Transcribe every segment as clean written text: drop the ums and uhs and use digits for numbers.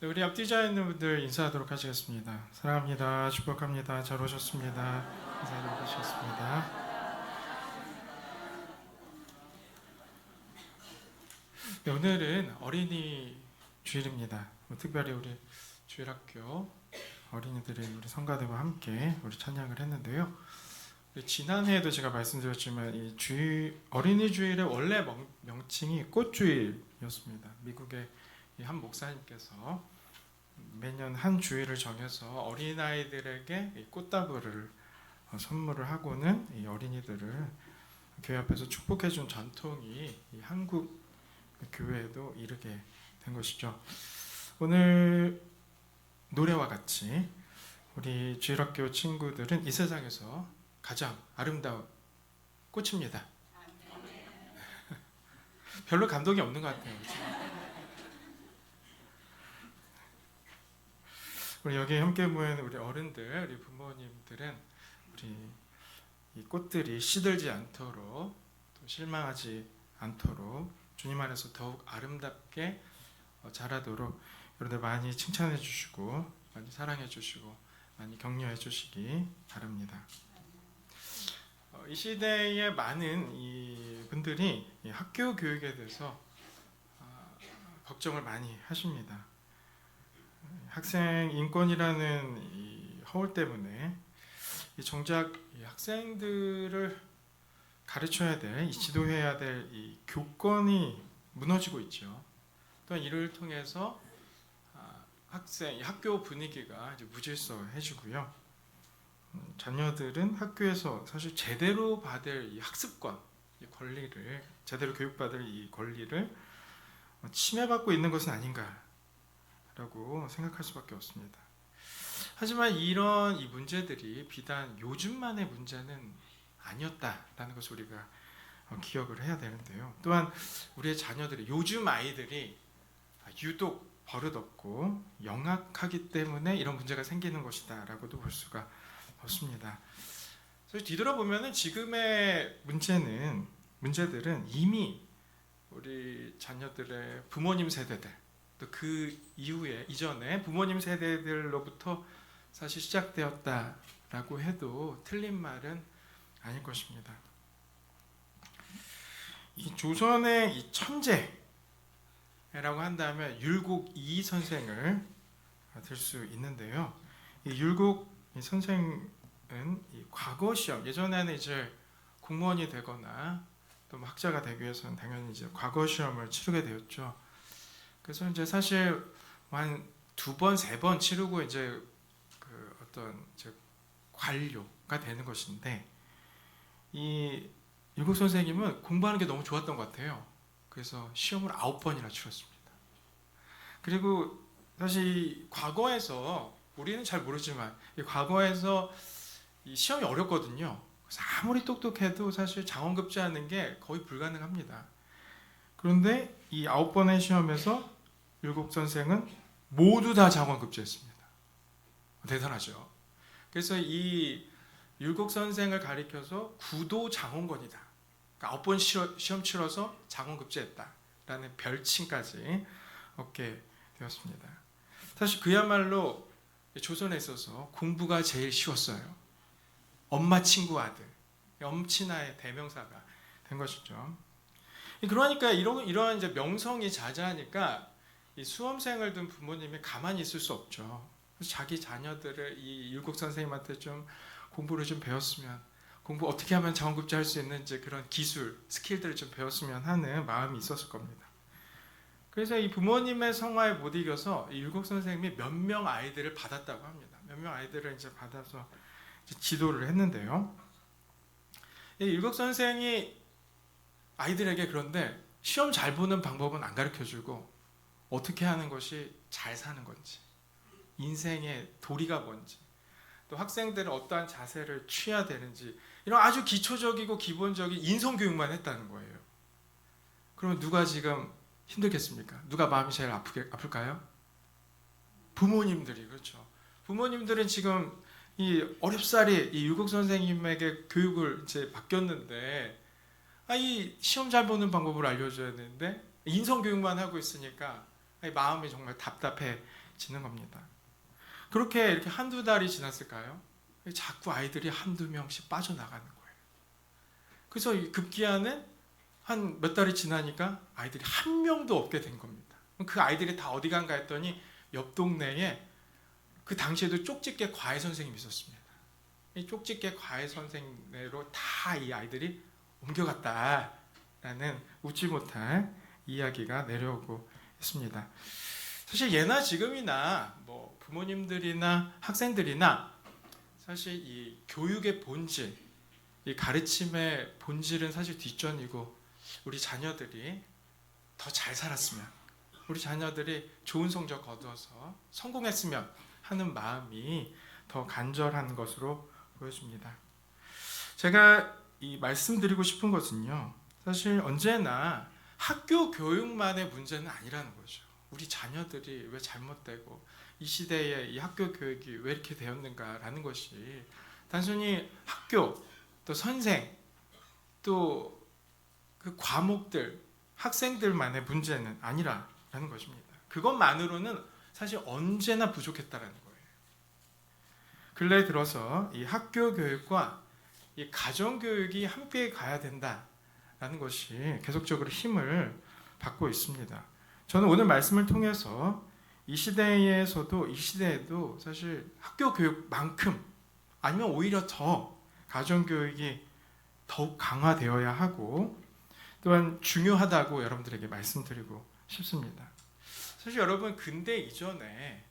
네, 우리 앞뒤 자 있는 분들 인사하도록 하시겠습니다. 사랑합니다. 축복합니다. 잘 오셨습니다. 인사하도록 하시겠습니다. 네, 오늘은 어린이 주일입니다. 특별히 우리 주일학교 어린이들인 우리 성가대와 함께 우리 찬양을 했는데요. 지난해에도 제가 말씀드렸지만 이 어린이 주일의 원래 명칭이 꽃주일이었습니다. 미국의 한 목사님께서 매년 한 주일을 정해서 어린아이들에게 이 꽃다발을 선물을 하고는 이 어린이들을 교회 앞에서 축복해준 전통이 이 한국 교회에도 이르게 된 것이죠. 오늘 노래와 같이 우리 주일학교 친구들은 이 세상에서 가장 아름다운 꽃입니다. 별로 감동이 없는 것 같아요. 우리 여기 함께 모인 우리 어른들, 우리 부모님들은 우리 이 꽃들이 시들지 않도록 또 실망하지 않도록 주님 안에서 더욱 아름답게 자라도록 여러분들 많이 칭찬해 주시고 많이 사랑해 주시고 많이 격려해 주시기 바랍니다. 이 시대에 많은 이 분들이 이 학교 교육에 대해서 걱정을 많이 하십니다. 학생 인권이라는 이 허울 때문에 정작 이 학생들을 가르쳐야 될, 이 지도해야 될 이 교권이 무너지고 있죠. 또한 이를 통해서 학교 분위기가 이제 무질서해지고요. 자녀들은 학교에서 사실 제대로 받을 이 학습권, 이 권리를 제대로 교육받을 이 권리를 침해받고 있는 것은 아닌가라고 생각할 수밖에 없습니다. 하지만 이런 이 문제들이 비단 요즘만의 문제는 아니었다라는 것을 우리가 기억을 해야 되는데요. 또한 우리의 자녀들이 요즘 아이들이 유독 버릇없고 영악하기 때문에 이런 문제가 생기는 것이다라고도 볼 수가 없습니다. 그래서 뒤돌아보면 지금의 문제들은 이미 우리 자녀들의 부모님 세대들 또 그 이후에 이전에 부모님 세대들로부터 사실 시작되었다라고 해도 틀린 말은 아닐 것입니다. 이 조선의 이 천재라고 한다면 율곡 이 선생을 들 수 있는데요. 이 율곡 이 선생은 이 과거 시험 예전에는 이제 공무원이 되거나 또 학자가 되기 위해서는 당연히 이제 과거 시험을 치르게 되었죠. 그래서 이제 사실 한 2번, 3번 치르고 이제 그 어떤 이제 관료가 되는 것인데 이 율곡 선생님은 공부하는 게 너무 좋았던 것 같아요. 그래서 시험을 9번이나 치렀습니다. 그리고 사실 과거에서 우리는 잘 모르지만 과거에서 이 시험이 어렵거든요. 그래서 아무리 똑똑해도 사실 장원급제하는 게 거의 불가능합니다. 그런데 이 9번의 시험에서 율곡 선생은 모두 다 장원급제했습니다. 대단하죠. 그래서 이 율곡 선생을 가리켜서 구도 장원권이다. 그러니까 9번 시험 치러서 장원급제했다라는 별칭까지 얻게 되었습니다. 사실 그야말로 조선에 있어서 공부가 제일 쉬웠어요. 엄마 친구 아들, 엄친아의 대명사가 된 것이죠. 그러니까 이런 이제 명성이 자자하니까 이 수험생을 둔 부모님이 가만히 있을 수 없죠. 그래서 자기 자녀들을 이 율곡 선생님한테 좀 공부를 좀 배웠으면, 공부 어떻게 하면 장원급제 할 수 있는지 그런 기술, 스킬들을 좀 배웠으면 하는 마음이 있었을 겁니다. 그래서 이 부모님의 성화에 못 이겨서 이 율곡 선생님이 몇 명 아이들을 받았다고 합니다. 몇 명 아이들을 이제 받아서 이제 지도를 했는데요. 이 율곡 선생이 아이들에게 그런데 시험 잘 보는 방법은 안 가르쳐주고 어떻게 하는 것이 잘 사는 건지, 인생의 도리가 뭔지, 또 학생들은 어떠한 자세를 취해야 되는지 이런 아주 기초적이고 기본적인 인성교육만 했다는 거예요. 그러면 누가 지금 힘들겠습니까? 누가 마음이 제일 아플까요? 부모님들이. 그렇죠. 부모님들은 지금 이 어렵사리 이 율곡 선생님에게 교육을 이제 바뀌었는데 이 시험 잘 보는 방법을 알려줘야 되는데 인성 교육만 하고 있으니까 마음이 정말 답답해 지는 겁니다. 그렇게 이렇게 한두 달이 지났을까요? 자꾸 아이들이 한두 명씩 빠져나가는 거예요. 그래서 이 급기야는 한 몇 달이 지나니까 아이들이 한 명도 없게 된 겁니다. 그 아이들이 다 어디 간가 했더니 옆 동네에 그 당시에도 쪽집게 과외 선생님이 있었습니다. 이 쪽집게 과외 선생님으로 다 이 아이들이 옮겨갔다라는 웃지 못할 이야기가 내려오고 있습니다. 사실 예나 지금이나 뭐 부모님들이나 학생들이나 사실 이 교육의 본질, 이 가르침의 본질은 사실 뒷전이고 우리 자녀들이 더 잘 살았으면, 우리 자녀들이 좋은 성적 거두어서 성공했으면 하는 마음이 더 간절한 것으로 보여집니다. 제가 이 말씀드리고 싶은 것은요, 사실 언제나 학교 교육만의 문제는 아니라는 거죠. 우리 자녀들이 왜 잘못되고 이 시대에 이 학교 교육이 왜 이렇게 되었는가라는 것이 단순히 학교, 또 선생, 또 그 과목들, 학생들만의 문제는 아니라는 것입니다. 그것만으로는 사실 언제나 부족했다라는 거예요. 근래 들어서 이 학교 교육과 이 가정 교육이 함께 가야 된다라는 것이 계속적으로 힘을 받고 있습니다. 저는 오늘 말씀을 통해서 이 시대에도 사실 학교 교육만큼 아니면 오히려 더 가정 교육이 더욱 강화되어야 하고 또한 중요하다고 여러분들에게 말씀드리고 싶습니다. 사실 여러분 근대 이전에,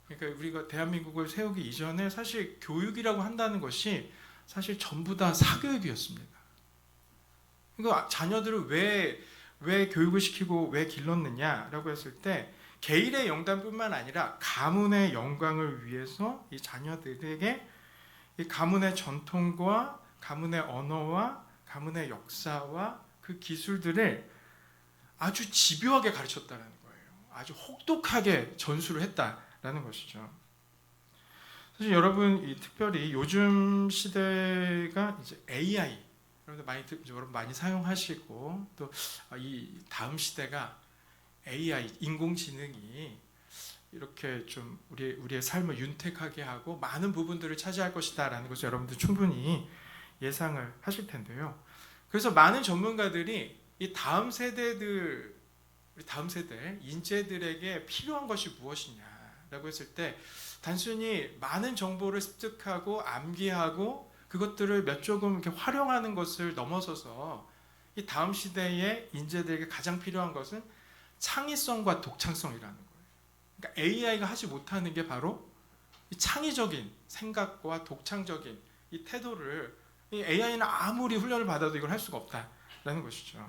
그러니까 우리가 대한민국을 세우기 이전에 사실 교육이라고 한다는 것이 사실 전부 다 사교육이었습니다. 그러니까 자녀들을 왜 교육을 시키고 왜 길렀느냐라고 했을 때 개인의 영광뿐만 아니라 가문의 영광을 위해서 이 자녀들에게 이 가문의 전통과 가문의 언어와 가문의 역사와 그 기술들을 아주 집요하게 가르쳤다는 거예요. 아주 혹독하게 전수를 했다라는 것이죠. 사실 여러분, 특별히 요즘 시대가 이제 AI, 여러분 많이 사용하시고 또 이 다음 시대가 AI, 인공지능이 이렇게 좀 우리의 삶을 윤택하게 하고 많은 부분들을 차지할 것이다라는 것을 여러분들 충분히 예상을 하실 텐데요. 그래서 많은 전문가들이 이 다음 세대 인재들에게 필요한 것이 무엇이냐라고 했을 때 단순히 많은 정보를 습득하고 암기하고 그것들을 조금 이렇게 활용하는 것을 넘어서서 이 다음 시대의 인재들에게 가장 필요한 것은 창의성과 독창성이라는 거예요. 그러니까 AI가 하지 못하는 게 바로 이 창의적인 생각과 독창적인 이 태도를 이 AI는 아무리 훈련을 받아도 이걸 할 수가 없다라는 것이죠.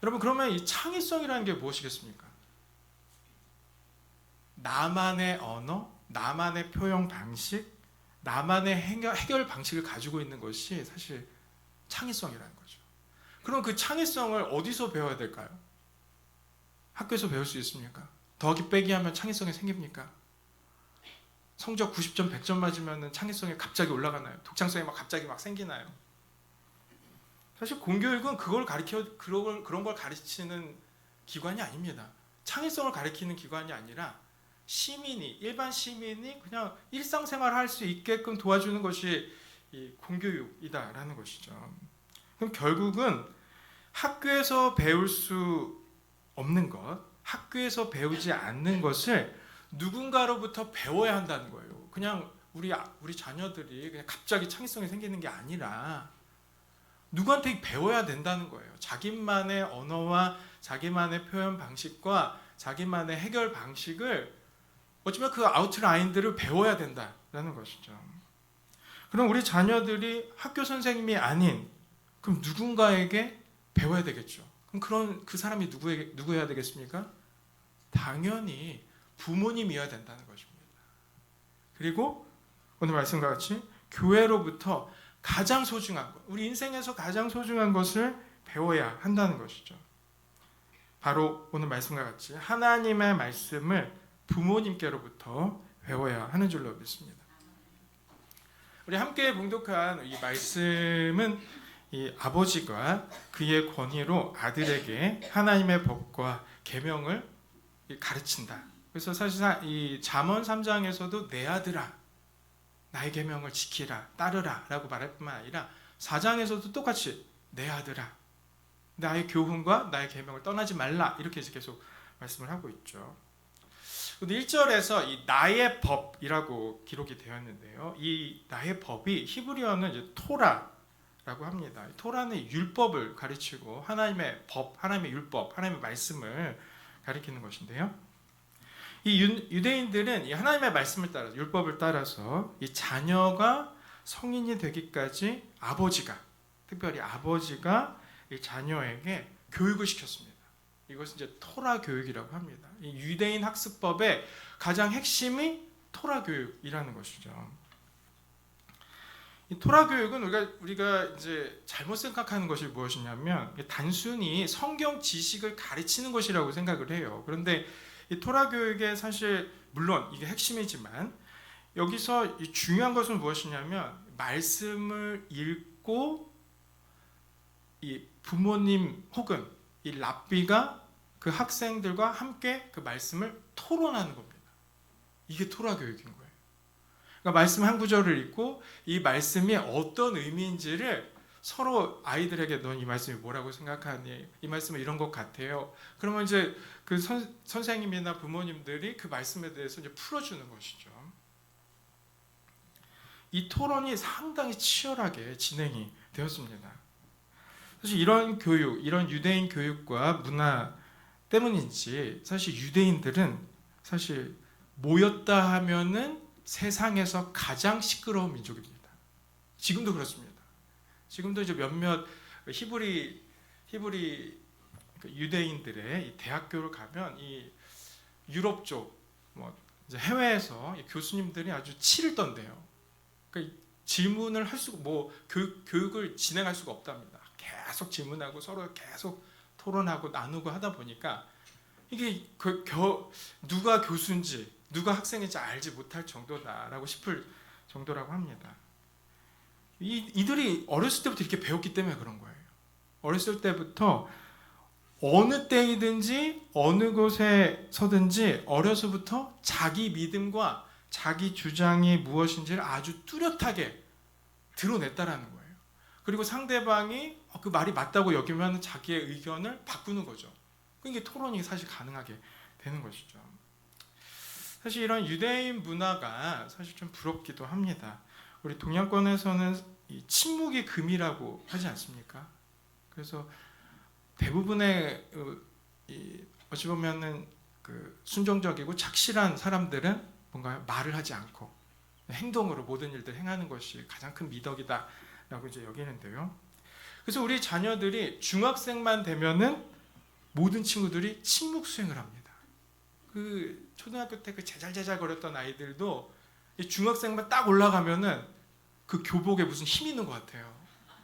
여러분, 그러면 이 창의성이라는 게 무엇이겠습니까? 나만의 언어, 나만의 표현 방식, 나만의 해결 방식을 가지고 있는 것이 사실 창의성이라는 거죠. 그럼 그 창의성을 어디서 배워야 될까요? 학교에서 배울 수 있습니까? 더하기 빼기 하면 창의성이 생깁니까? 성적 90점, 100점 맞으면 창의성이 갑자기 올라가나요? 독창성이 갑자기 생기나요? 사실 공교육은 그런 걸 가르치는 기관이 아닙니다. 창의성을 가르치는 기관이 아니라 일반 시민이 그냥 일상생활을 할 수 있게끔 도와주는 것이 이 공교육이다라는 것이죠. 그럼 결국은 학교에서 배울 수 없는 것, 학교에서 배우지 않는 것을 누군가로부터 배워야 한다는 거예요. 그냥 우리 자녀들이 그냥 갑자기 창의성이 생기는 게 아니라 누구한테 배워야 된다는 거예요. 자기만의 언어와 자기만의 표현 방식과 자기만의 해결 방식을 어쩌면 그 아웃라인들을 배워야 된다라는 것이죠. 그럼 우리 자녀들이 학교 선생님이 아닌 그럼 누군가에게 배워야 되겠죠. 그럼 그 사람이 누구여야 되겠습니까? 당연히 부모님이어야 된다는 것입니다. 그리고 오늘 말씀과 같이 교회로부터 가장 소중한 것, 우리 인생에서 가장 소중한 것을 배워야 한다는 것이죠. 바로 오늘 말씀과 같이 하나님의 말씀을 부모님께로부터 배워야 하는 줄로 믿습니다. 우리 함께 봉독한 이 말씀은 이 아버지가 그의 권위로 아들에게 하나님의 법과 계명을 가르친다. 그래서 사실상 이 잠언 3장에서도 내 아들아 나의 계명을 지키라 따르라라고 말할 뿐만 아니라 4장에서도 똑같이 내 아들아 나의 교훈과 나의 계명을 떠나지 말라 이렇게 계속 말씀을 하고 있죠. 근데 1절에서 이 나의 법이라고 기록이 되었는데요. 이 나의 법이 히브리어는 이제 토라라고 합니다. 토라는 율법을 가르치고 하나님의 법, 하나님의 율법, 하나님의 말씀을 가리키는 것인데요. 이 유대인들은 이 하나님의 말씀을 따라서 율법을 따라서 이 자녀가 성인이 되기까지 특별히 아버지가 이 자녀에게 교육을 시켰습니다. 이것은 이제 토라 교육이라고 합니다. 이 유대인 학습법의 가장 핵심이 토라 교육이라는 것이죠. 이 토라 교육은 우리가 이제 잘못 생각하는 것이 무엇이냐면 단순히 성경 지식을 가르치는 것이라고 생각을 해요. 그런데 이 토라 교육의 사실 물론 이게 핵심이지만 여기서 중요한 것은 무엇이냐면 말씀을 읽고 이 부모님 혹은 이 랍비가 그 학생들과 함께 그 말씀을 토론하는 겁니다. 이게 토라 교육인 거예요. 그러니까 말씀 한 구절을 읽고 이 말씀이 어떤 의미인지를 서로 아이들에게 넌 이 말씀이 뭐라고 생각하니? 이 말씀은 이런 것 같아요. 그러면 이제 그 선생님이나 부모님들이 그 말씀에 대해서 이제 풀어주는 것이죠. 이 토론이 상당히 치열하게 진행이 되었습니다. 사실 이런 교육, 이런 유대인 교육과 문화 때문인지 사실 유대인들은 사실 모였다 하면은 세상에서 가장 시끄러운 민족입니다. 지금도 그렇습니다. 지금도 이제 몇몇 히브리 유대인들의 대학교를 가면 이 유럽 쪽 이제 해외에서 교수님들이 아주 치를 떤대요. 그러니까 질문을 할 수가 교육을 진행할 수가 없답니다. 계속 질문하고 서로 계속 토론하고 나누고 하다 보니까 이게 누가 교수인지 누가 학생인지 알지 못할 정도다라고 싶을 정도라고 합니다. 이들이 어렸을 때부터 이렇게 배웠기 때문에 그런 거예요. 어렸을 때부터 어느 때이든지 어느 곳에 서든지 어려서부터 자기 믿음과 자기 주장이 무엇인지를 아주 뚜렷하게 드러냈다라는 거예요. 그리고 상대방이 그 말이 맞다고 여기면 자기의 의견을 바꾸는 거죠. 그게 토론이 사실 가능하게 되는 것이죠. 사실 이런 유대인 문화가 사실 좀 부럽기도 합니다. 우리 동양권에서는 이 침묵이 금이라고 하지 않습니까? 그래서 대부분의 어찌 보면은 그 순종적이고 착실한 사람들은 뭔가 말을 하지 않고 행동으로 모든 일들을 행하는 것이 가장 큰 미덕이다라고 이제 여기는데요. 그래서 우리 자녀들이 중학생만 되면은 모든 친구들이 침묵 수행을 합니다. 그 초등학교 때 그 제잘제잘 거렸던 아이들도 중학생만 딱 올라가면은 그 교복에 무슨 힘이 있는 것 같아요.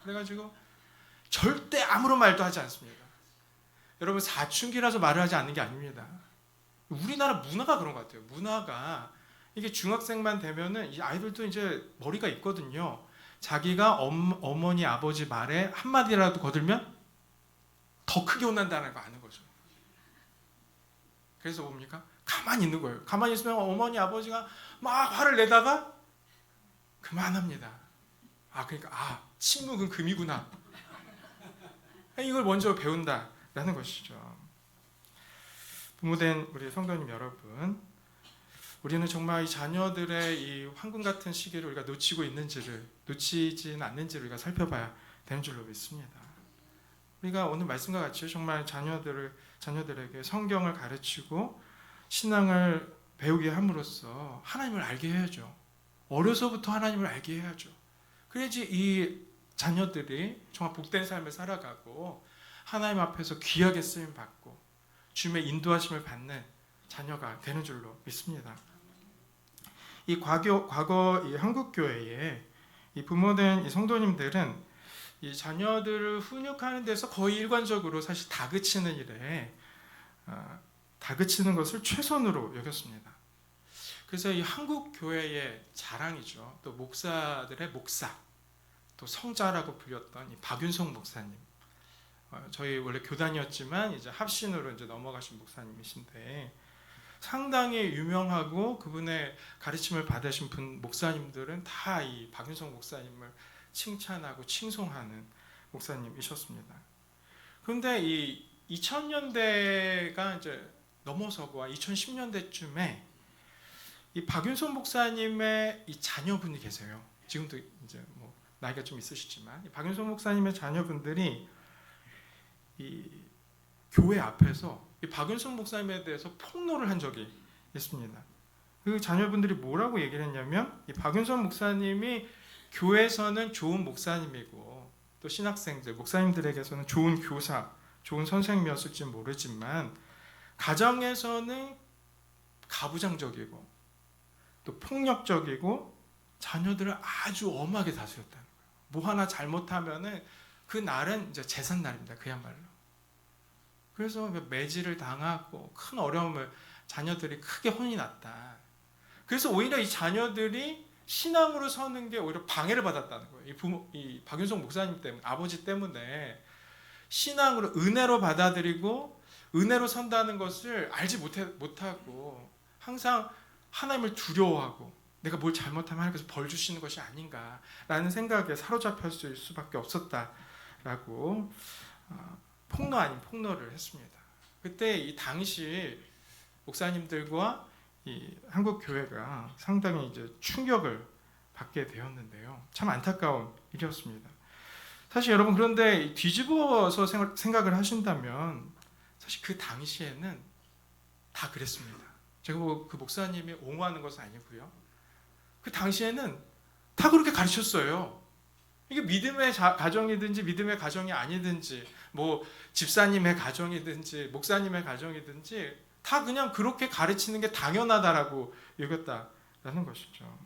그래가지고 절대 아무런 말도 하지 않습니다. 여러분 사춘기라서 말을 하지 않는 게 아닙니다. 우리나라 문화가 그런 것 같아요. 문화가 이게 중학생만 되면은 이 아이들도 이제 머리가 있거든요. 자기가 어머니 아버지 말에 한마디라도 거들면 더 크게 혼난다는 거 아는 거죠. 그래서 뭡니까? 가만히 있는 거예요. 가만히 있으면 어머니 아버지가 막 화를 내다가 그만합니다. 그러니까 침묵은 금이구나. 이걸 먼저 배운다라는 것이죠. 부모된 우리 성도님 여러분, 우리는 정말 이 자녀들의 이 황금 같은 시기를 우리가 놓치지는 않는지를 우리가 살펴봐야 되는 줄로 믿습니다. 우리가 오늘 말씀과 같이 정말 자녀들에게 성경을 가르치고 신앙을 배우게 함으로써 하나님을 알게 해야죠. 어려서부터 하나님을 알게 해야죠. 그래야지 이 자녀들이 정말 복된 삶을 살아가고 하나님 앞에서 귀하게 쓰임받고 주님의 인도하심을 받는 자녀가 되는 줄로 믿습니다. 이 과거 이 한국 교회에 이 부모된 이 성도님들은 이 자녀들을 훈육하는 데서 거의 일관적으로 사실 다그치는 일에 다그치는 것을 최선으로 여겼습니다. 그래서 이 한국 교회의 자랑이죠. 또 목사들의 목사, 또 성자라고 불렸던 이 박윤석 목사님. 저희 원래 교단이었지만 이제 합신으로 이제 넘어가신 목사님이신데 상당히 유명하고 그분의 가르침을 받으신 목사님들은 다 이 박윤성 목사님을 칭찬하고 칭송하는 목사님이셨습니다. 그런데 이 2000년대가 이제 넘어서고 2010년대쯤에 이 박윤성 목사님의 이 자녀분이 계세요. 지금도 이제 뭐 나이가 좀 있으시지만 이 박윤성 목사님의 자녀분들이 이 교회 앞에서 이 박윤성 목사님에 대해서 폭로를 한 적이 있습니다. 그 자녀분들이 뭐라고 얘기를 했냐면 이 박윤성 목사님이 교회에서는 좋은 목사님이고 또 신학생들, 목사님들에게서는 좋은 교사, 좋은 선생님이었을지 모르지만 가정에서는 가부장적이고 또 폭력적이고 자녀들을 아주 엄하게 다스렸다는 거예요. 뭐 하나 잘못하면은 그 날은 이제 재산 날입니다. 그야말로. 그래서 매질을 당하고 큰 어려움을 자녀들이 크게 혼이 났다. 그래서 오히려 이 자녀들이 신앙으로 서는 게 오히려 방해를 받았다는 거예요. 이 박윤성 목사님 때문에, 아버지 때문에 신앙으로 은혜로 받아들이고 은혜로 선다는 것을 알지 못하고 항상 하나님을 두려워하고 내가 뭘 잘못하면 하나님께서 벌 주시는 것이 아닌가라는 생각에 사로잡혔을 수밖에 없었다라고 폭로 아닌 폭로를 했습니다. 그때 이 당시 목사님들과 이 한국 교회가 상당히 이제 충격을 받게 되었는데요. 참 안타까운 일이었습니다. 사실 여러분 그런데 뒤집어서 생각을 하신다면 사실 그 당시에는 다 그랬습니다. 제가 그 목사님이 옹호하는 것은 아니고요. 그 당시에는 다 그렇게 가르쳤어요. 이게 믿음의 가정이든지 믿음의 가정이 아니든지 뭐 집사님의 가정이든지 목사님의 가정이든지 다 그냥 그렇게 가르치는 게 당연하다라고 여겼다라는 것이죠.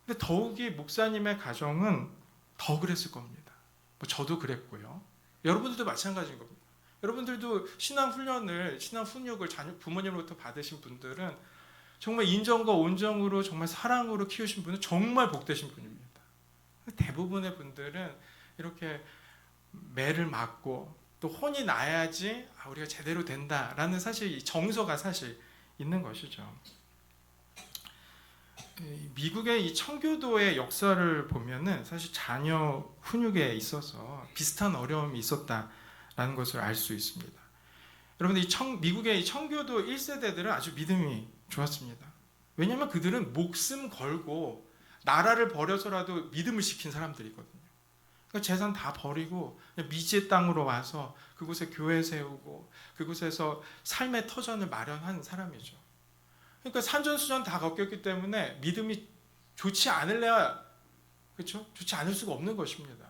근데 더욱이 목사님의 가정은 더 그랬을 겁니다. 뭐 저도 그랬고요. 여러분들도 마찬가지인 겁니다. 여러분들도 신앙 훈육을 부모님으로부터 받으신 분들은 정말 인정과 온정으로 정말 사랑으로 키우신 분은 정말 복되신 분입니다. 대부분의 분들은 이렇게 매를 맞고 또 혼이 나야지 우리가 제대로 된다라는 사실 정서가 사실 있는 것이죠. 미국의 이 청교도의 역사를 보면은 사실 자녀 훈육에 있어서 비슷한 어려움이 있었다라는 것을 알 수 있습니다. 여러분들 미국의 이 청교도 1세대들은 아주 믿음이 좋았습니다. 왜냐하면 그들은 목숨 걸고 나라를 버려서라도 믿음을 지킨 사람들이거든요. 그러니까 재산 다 버리고 미지의 땅으로 와서 그곳에 교회 세우고 그곳에서 삶의 터전을 마련한 사람이죠. 그러니까 산전수전 다 겪었기 때문에 믿음이 좋지 않을래야 그렇죠? 좋지 않을 수가 없는 것입니다.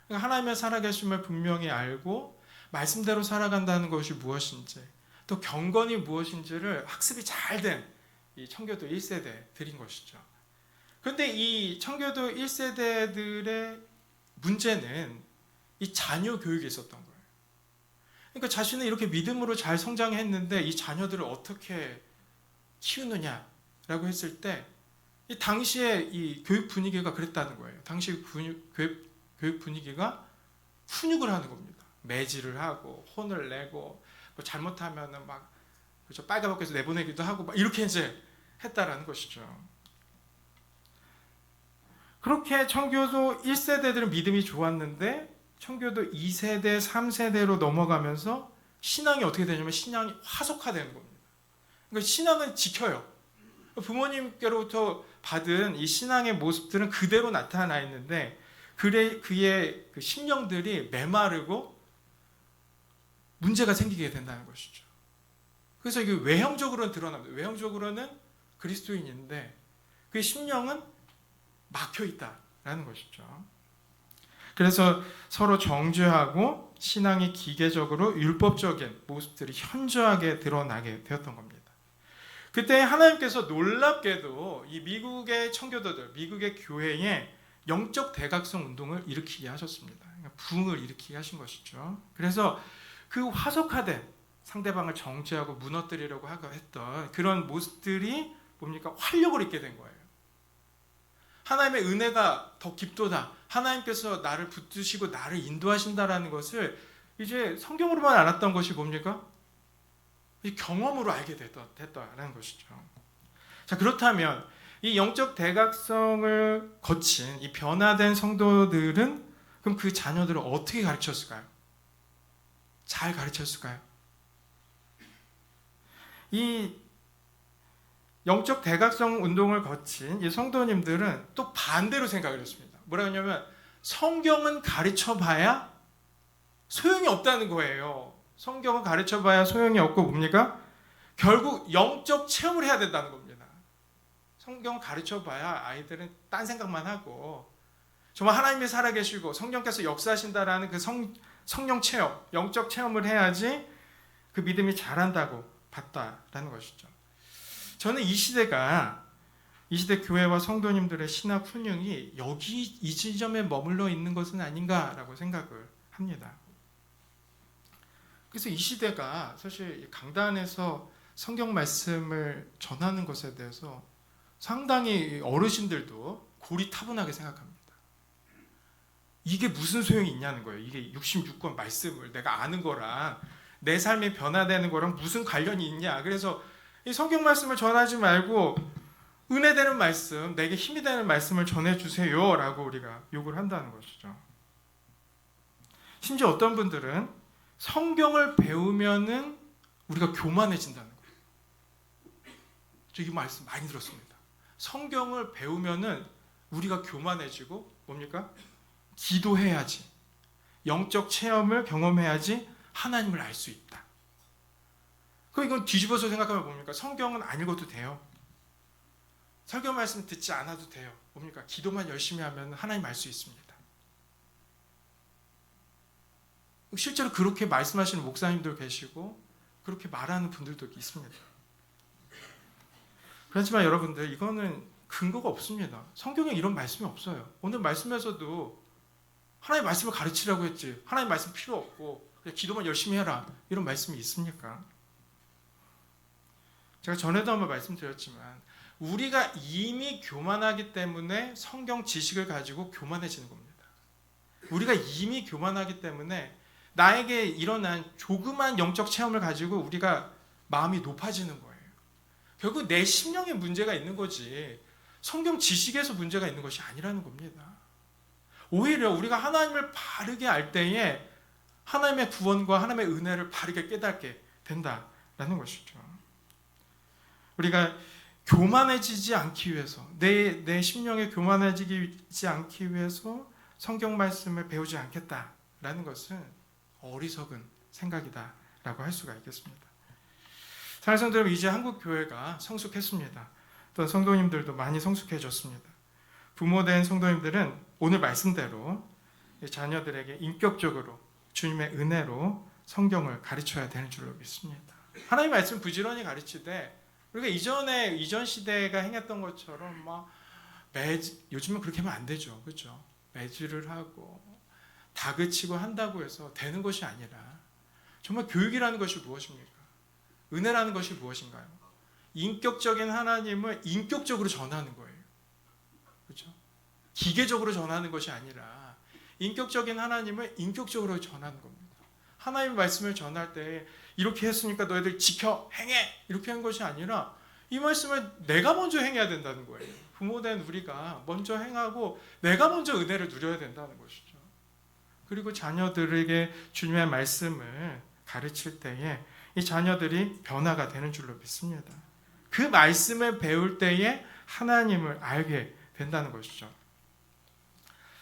그러니까 하나님의 살아계심을 분명히 알고 말씀대로 살아간다는 것이 무엇인지 또 경건이 무엇인지를 학습이 잘 된 이 청교도 1세대들인 것이죠. 그런데 이 청교도 1세대들의 문제는 이 자녀 교육에 있었던 거예요. 그러니까 자신은 이렇게 믿음으로 잘 성장했는데 이 자녀들을 어떻게 키우느냐라고 했을 때 이 당시에 이 교육 분위기가 그랬다는 거예요. 당시 교육 분위기가 훈육을 하는 겁니다. 매질을 하고 혼을 내고 뭐 잘못하면은 막 그렇죠 빨가벗겨서 내보내기도 하고 막 이렇게 이제 했다라는 것이죠. 그렇게 청교도 1세대들은 믿음이 좋았는데 청교도 2세대, 3세대로 넘어가면서 신앙이 어떻게 되냐면 신앙이 화석화되는 겁니다. 그러니까 신앙은 지켜요. 부모님께로부터 받은 이 신앙의 모습들은 그대로 나타나 있는데 그의 그 심령들이 메마르고 문제가 생기게 된다는 것이죠. 그래서 이게 외형적으로는 드러납니다. 외형적으로는 그리스도인인데 그의 심령은 막혀 있다라는 것이죠. 그래서 서로 정죄하고 신앙이 기계적으로 율법적인 모습들이 현저하게 드러나게 되었던 겁니다. 그때 하나님께서 놀랍게도 이 미국의 청교도들, 미국의 교회에 영적 대각성 운동을 일으키게 하셨습니다. 그러니까 부흥을 일으키게 하신 것이죠. 그래서 그 화석화된 상대방을 정죄하고 무너뜨리려고 했던 그런 모습들이 뭡니까? 활력을 잃게 된 거예요. 하나님의 은혜가 더 깊도다. 하나님께서 나를 붙드시고 나를 인도하신다라는 것을 이제 성경으로만 알았던 것이 뭡니까? 이 경험으로 알게 됐다라는 것이죠. 자, 그렇다면 이 영적 대각성을 거친 이 변화된 성도들은 그럼 그 자녀들을 어떻게 가르쳤을까요? 잘 가르쳤을까요? 이 영적 대각성 운동을 거친 이 성도님들은 또 반대로 생각을 했습니다. 뭐라 하냐면 성경은 가르쳐봐야 소용이 없다는 거예요. 성경은 가르쳐봐야 소용이 없고 뭡니까? 결국 영적 체험을 해야 된다는 겁니다. 성경 가르쳐봐야 아이들은 딴 생각만 하고 정말 하나님이 살아계시고 성령께서 역사하신다라는 그 성령 체험, 영적 체험을 해야지 그 믿음이 자란다고 봤다라는 것이죠. 저는 이 시대 교회와 성도님들의 신학 훈육이 여기 이 지점에 머물러 있는 것은 아닌가라고 생각을 합니다. 그래서 이 시대가 사실 강단에서 성경 말씀을 전하는 것에 대해서 상당히 어르신들도 고리타분하게 생각합니다. 이게 무슨 소용이 있냐는 거예요. 이게 66권 말씀을 내가 아는 거랑 내 삶이 변화되는 거랑 무슨 관련이 있냐. 그래서 이 성경 말씀을 전하지 말고 은혜 되는 말씀, 내게 힘이 되는 말씀을 전해주세요 라고 우리가 요구를 한다는 것이죠. 심지어 어떤 분들은 성경을 배우면은 우리가 교만해진다는 거예요. 저 이 말씀 많이 들었습니다. 성경을 배우면은 우리가 교만해지고 뭡니까? 기도해야지, 영적 체험을 경험해야지 하나님을 알 수 있다. 그럼 이건 뒤집어서 생각하면 뭡니까? 성경은 안 읽어도 돼요. 설교 말씀 듣지 않아도 돼요. 뭡니까? 기도만 열심히 하면 하나님 알 수 있습니다. 실제로 그렇게 말씀하시는 목사님도 계시고 그렇게 말하는 분들도 있습니다. 그렇지만 여러분들 이거는 근거가 없습니다. 성경에 이런 말씀이 없어요. 오늘 말씀에서도 하나님 말씀을 가르치라고 했지 하나님 말씀 필요 없고 그냥 기도만 열심히 해라 이런 말씀이 있습니까? 제가 전에도 한번 말씀드렸지만 우리가 이미 교만하기 때문에 성경 지식을 가지고 교만해지는 겁니다. 우리가 이미 교만하기 때문에 나에게 일어난 조그만 영적 체험을 가지고 우리가 마음이 높아지는 거예요. 결국 내 심령에 문제가 있는 거지 성경 지식에서 문제가 있는 것이 아니라는 겁니다. 오히려 우리가 하나님을 바르게 알 때에 하나님의 구원과 하나님의 은혜를 바르게 깨닫게 된다라는 것이죠. 우리가 교만해지지 않기 위해서 내 심령에 교만해지지 않기 위해서 성경 말씀을 배우지 않겠다라는 것은 어리석은 생각이다라고 할 수가 있겠습니다. 사랑하는 성도 여러분, 이제 한국 교회가 성숙했습니다. 또 성도님들도 많이 성숙해졌습니다. 부모된 성도님들은 오늘 말씀대로 자녀들에게 인격적으로 주님의 은혜로 성경을 가르쳐야 되는 줄로 믿습니다. 하나님의 말씀 부지런히 가르치되 우리가 이전 시대가 행했던 것처럼 막 요즘은 그렇게 하면 안 되죠, 그렇죠? 매질을 하고 다그치고 한다고 해서 되는 것이 아니라 정말 교육이라는 것이 무엇입니까? 은혜라는 것이 무엇인가요? 인격적인 하나님을 인격적으로 전하는 거예요, 그렇죠? 기계적으로 전하는 것이 아니라 인격적인 하나님을 인격적으로 전하는 겁니다. 하나님의 말씀을 전할 때 이렇게 했으니까 너희들 지켜 행해 이렇게 한 것이 아니라 이 말씀을 내가 먼저 행해야 된다는 거예요. 부모된 우리가 먼저 행하고 내가 먼저 은혜를 누려야 된다는 것이죠. 그리고 자녀들에게 주님의 말씀을 가르칠 때에 이 자녀들이 변화가 되는 줄로 믿습니다. 그 말씀을 배울 때에 하나님을 알게 된다는 것이죠.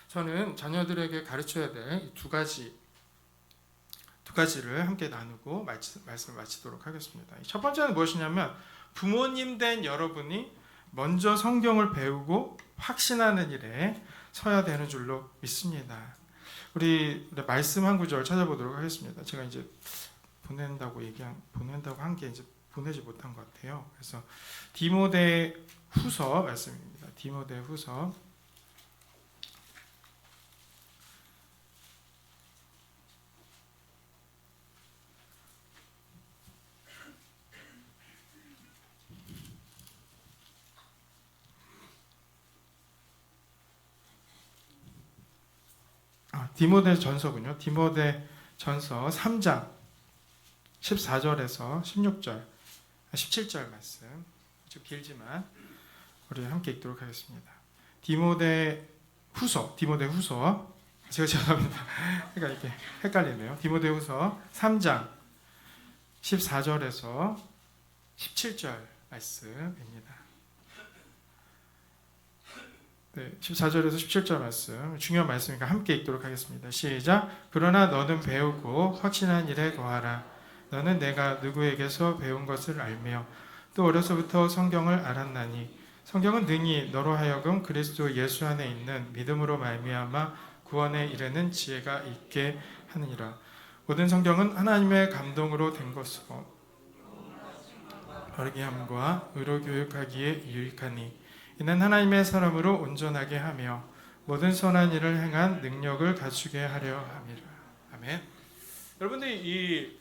저는 자녀들에게 가르쳐야 될 두 가지를 함께 나누고 말씀을 마치도록 하겠습니다. 첫 번째는 무엇이냐면 부모님 된 여러분이 먼저 성경을 배우고 확신하는 일에 서야 되는 줄로 믿습니다. 우리 말씀 한 구절 찾아보도록 하겠습니다. 제가 이제 보낸다고 한 게 이제 보내지 못한 것 같아요. 그래서 디모데후서 말씀입니다. 디모데후서 3장 14절에서 16절, 17절 말씀 좀 길지만 우리 함께 읽도록 하겠습니다. 디모데후서 제가 죄송합니다. 그러니까 이렇게 헷갈리네요. 디모데후서 3장 14절에서 17절 말씀입니다. 네, 14절에서 17절 말씀 중요한 말씀이니까 함께 읽도록 하겠습니다. 시작. 그러나 너는 배우고 확신한 일에 거하라. 너는 내가 누구에게서 배운 것을 알며 또 어려서부터 성경을 알았나니 성경은 능히 너로 하여금 그리스도 예수 안에 있는 믿음으로 말미암아 구원에 이르는 지혜가 있게 하느니라. 모든 성경은 하나님의 감동으로 된 것이고 바르게 함과 의로 교육하기에 유익하니 이는 하나님의 사람으로 온전하게 하며 모든 선한 일을 행한 능력을 갖추게 하려 함이라. 아멘. 여러분들이 이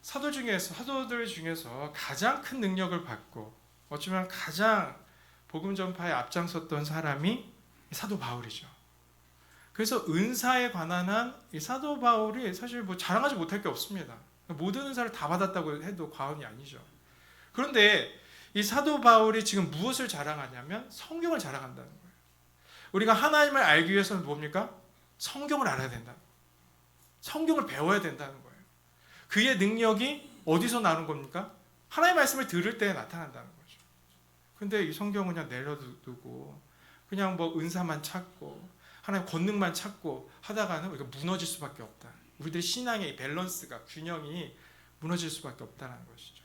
사도들 중에서 가장 큰 능력을 받고 어쩌면 가장 복음 전파에 앞장섰던 사람이 사도 바울이죠. 그래서 은사에 관한 한 이 사도 바울이 사실 뭐 자랑하지 못할 게 없습니다. 모든 은사를 다 받았다고 해도 과언이 아니죠. 그런데 이 사도 바울이 지금 무엇을 자랑하냐면 성경을 자랑한다는 거예요. 우리가 하나님을 알기 위해서는 뭡니까? 성경을 알아야 된다는 거예요. 성경을 배워야 된다는 거예요. 그의 능력이 어디서 나오는 겁니까? 하나님의 말씀을 들을 때 나타난다는 거죠. 근데 이 성경은 그냥 내려두고 그냥 뭐 은사만 찾고 하나님 권능만 찾고 하다가는 우리가 무너질 수밖에 없다. 우리들의 신앙의 밸런스가 균형이 무너질 수밖에 없다는 것이죠.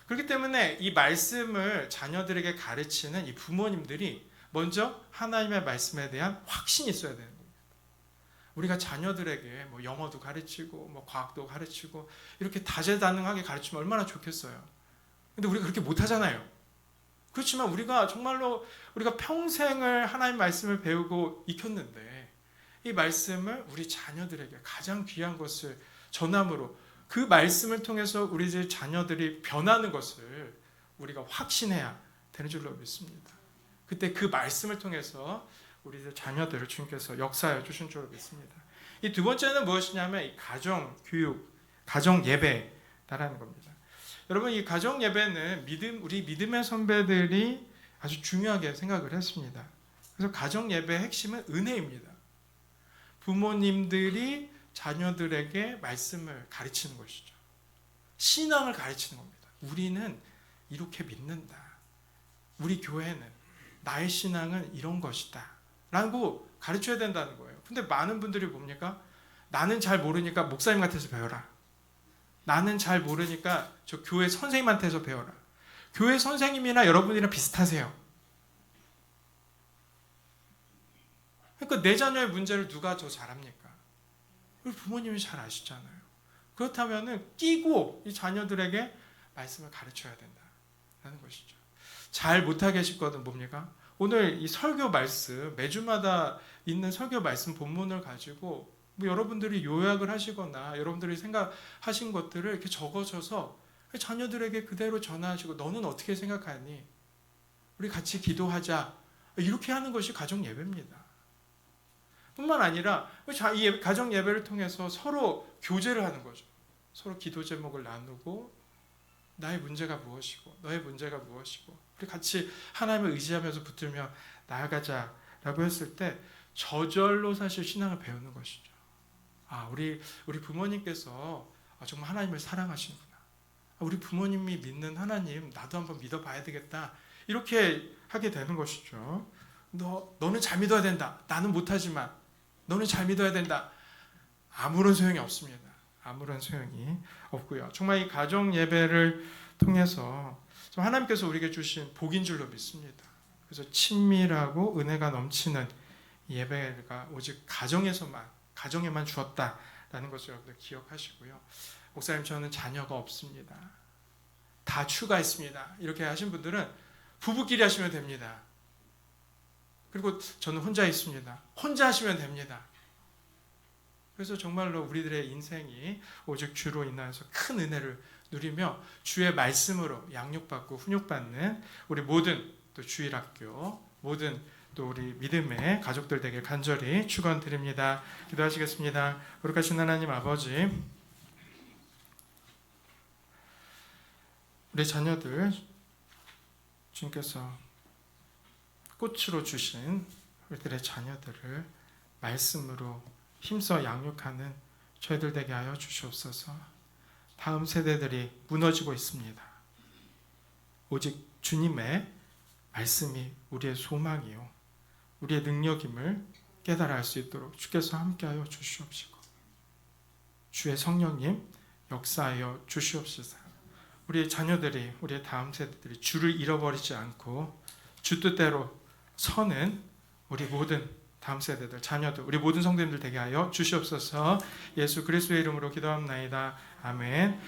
그렇기 때문에 이 말씀을 자녀들에게 가르치는 이 부모님들이 먼저 하나님의 말씀에 대한 확신이 있어야 되는 겁니다. 우리가 자녀들에게 뭐 영어도 가르치고 뭐 과학도 가르치고 이렇게 다재다능하게 가르치면 얼마나 좋겠어요. 근데 우리가 그렇게 못하잖아요. 그렇지만 우리가 정말로 우리가 평생을 하나님 말씀을 배우고 익혔는데 이 말씀을 우리 자녀들에게 가장 귀한 것을 전함으로 그 말씀을 통해서 우리 자녀들이 변하는 것을 우리가 확신해야 되는 줄로 믿습니다. 그때 그 말씀을 통해서 우리 자녀들을 주님께서 역사해 주신 줄로 믿습니다. 이 두 번째는 무엇이냐면 이 가정 교육, 가정 예배라는 겁니다. 여러분 이 가정 예배는 우리 믿음의 선배들이 아주 중요하게 생각을 했습니다. 그래서 가정 예배의 핵심은 은혜입니다. 부모님들이 자녀들에게 말씀을 가르치는 것이죠. 신앙을 가르치는 겁니다. 우리는 이렇게 믿는다. 우리 교회는 나의 신앙은 이런 것이다. 라고 가르쳐야 된다는 거예요. 근데 많은 분들이 뭡니까? 나는 잘 모르니까 목사님한테서 배워라. 나는 잘 모르니까 저 교회 선생님한테서 배워라. 교회 선생님이나 여러분이랑 비슷하세요. 그러니까 내 자녀의 문제를 누가 더 잘합니까? 우리 부모님이 잘 아시잖아요. 그렇다면 끼고 이 자녀들에게 말씀을 가르쳐야 된다는 것이죠. 잘 못하게 하실 거는 뭡니까? 오늘 이 설교 말씀, 매주마다 있는 설교 말씀 본문을 가지고 뭐 여러분들이 요약을 하시거나 여러분들이 생각하신 것들을 이렇게 적어줘서 자녀들에게 그대로 전하시고 너는 어떻게 생각하니? 우리 같이 기도하자. 이렇게 하는 것이 가정 예배입니다. 뿐만 아니라 이 가정 예배를 통해서 서로 교제를 하는 거죠. 서로 기도 제목을 나누고 나의 문제가 무엇이고 너의 문제가 무엇이고 우리 같이 하나님을 의지하면서 붙들며 나아가자라고 했을 때 저절로 사실 신앙을 배우는 것이죠. 우리 부모님께서 정말 하나님을 사랑하시는구나. 우리 부모님이 믿는 하나님 나도 한번 믿어봐야 되겠다. 이렇게 하게 되는 것이죠. 너는 잘 믿어야 된다. 나는 못하지만 너는 잘 믿어야 된다. 아무런 소용이 없습니다. 아무런 소용이 없고요. 정말 이 가정 예배를 통해서 하나님께서 우리에게 주신 복인 줄로 믿습니다. 그래서 친밀하고 은혜가 넘치는 예배가 오직 가정에만 주었다라는 것을 여러분들 기억하시고요. 목사님 저는 자녀가 없습니다. 다 추가했습니다. 이렇게 하신 분들은 부부끼리 하시면 됩니다. 그리고 저는 혼자 있습니다. 혼자 하시면 됩니다. 그래서 정말로 우리들의 인생이 오직 주로 인하여서 큰 은혜를 누리며 주의 말씀으로 양육받고 훈육받는 우리 모든 또 주일학교 모든 또 우리 믿음의 가족들 되길 간절히 축원드립니다. 기도하시겠습니다. 거룩하신 하나님 아버지, 우리 자녀들 주님께서 꽃으로 주신 우리들의 자녀들을 말씀으로 힘써 양육하는 저희들 되게 하여 주시옵소서. 다음 세대들이 무너지고 있습니다. 오직 주님의 말씀이 우리의 소망이요 우리의 능력임을 깨달아 알 수 있도록 주께서 함께하여 주시옵시고 주의 성령님 역사하여 주시옵소서. 우리의 자녀들이 우리의 다음 세대들이 주를 잃어버리지 않고 주 뜻대로 서는 우리 모든 다음 세대들 자녀들 우리 모든 성도님들 되게 하여 주시옵소서. 예수 그리스도의 이름으로 기도합나이다. 아멘.